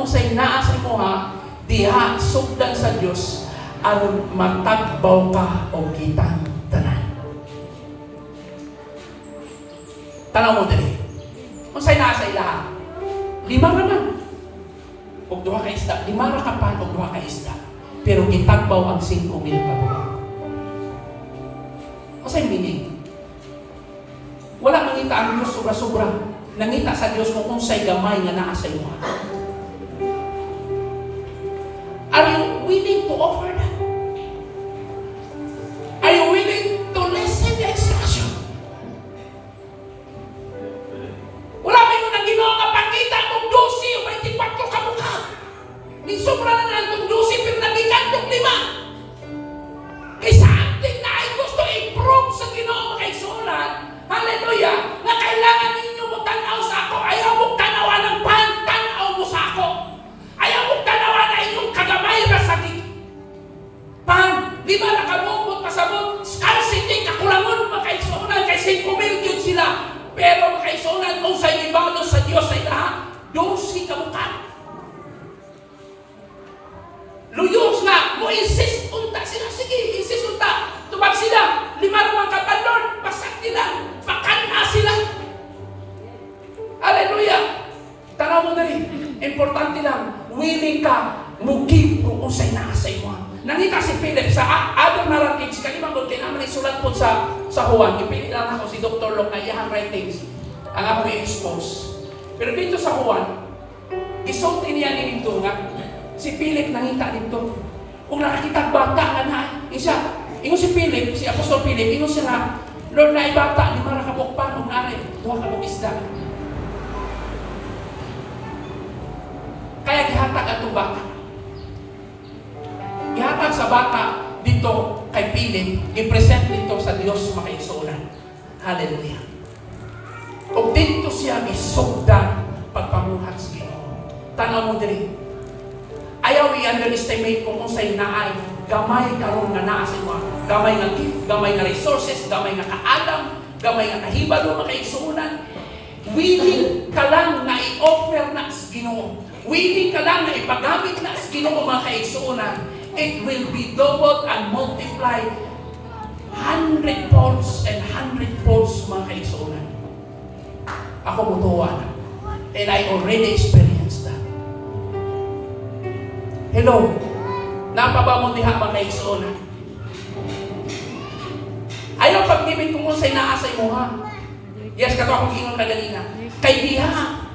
unsay naa sa imuha diha sugdan sa Dios aron matagbaw ka og kitang tanan. Tanaw mo diri. Unsay naa sa ilaha? 5 raman. Og 2 ka isda, 5 ra ka pan og 2 ka isda. Pero gitagbaw ang 5,000 ka buhok. Unsay meaning? Wala mangita ang Dios sobra-sobra. Nangita sa Dios kung unsay gamay nga naa sa imuha. Are you willing to offer that? Are you willing to listen the instruction? Wala ba yung nag-Ginoo nga pangita kung 12 o 24 ka mukha? Ni sobra na nandong 12 pero nagikantong 5. Kaya something na ay gusto i-prove sa Ginoo makaigsunan. Hallelujah! Na kailangan ninyo mo tanaw sa ako. Ayaw mo tanawa ng pan, tanaw mo sa ako. Ayaw mo tanawa na inyong kagamay na sa pan. 5 na kabukot pasabot. Scarcity, kakulangon makaigsunan. Kay 5,000 yun sila. Pero makaigsunan kung sa ibalo sa Diyos sa ilaha, 12 ka mukha. Luyos nga, mo insist unta sila. Sige, insist unta. Tubag sila. 5 naman kapalon. Pasak nila. Pakana sila. Hallelujah. Tanaw mo na rin. Importante lang. Willing ka. Mugib kung usay na sa imo. Nangita si Philip sa Adam Naratives. Kalimang kay naman isulat po sa Juan. Ipili lang ako si Dr. Locke na iyang writings. Ang ako i-expose. Pero dito sa Juan, isulti niya ni dito nga. Si Philip nangita dito. Kung nakakita bata nga na, ingo si Philip, si Apostol Philip, ingo siya na, Lord na ibata, 5 ra ka bukpan, kung nari, 2 ka bukisda. Kaya gihatag at bata. Gihatag sa bata dito kay Philip, i-present dito sa Diyos makaigsunan. Hallelujah. O dito siya isugdan pagpamuhat sa Ginoo. Tanaw mo diri. Ayaw i-underestimate kung unsay naay gamay karon nga naa sa imo. Gamay nga gift, gamay nga resources, gamay nga kaalam, gamay nga kahibalo makaigsunan. Willing ka lang na i-offer na sa Ginoo. Willing ka lang na ipagamit na sa Ginoo makaigsunan. It will be doubled and multiplied 100 folds and 100 folds makaigsunan. Ako mutuwa na. And I already experienced that. Hello, napaba mo diha makaigsunan. Ayaw pag-ibig kung unsay naa sa imuha. Yes, kato akong ingon kaganina. Kay diha,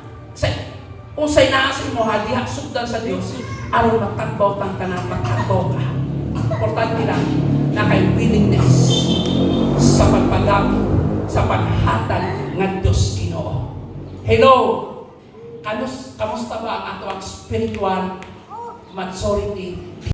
unsay naa sa imuha, diha sugdan sa Dios, aron magtagbaw tang tanan, magtagbaw ka. Importante lang na kay willingness sa pagpagamit, sa paghatag ng Diyos Ginoo. Hello, kamusta ba ang ato ang spiritual maturity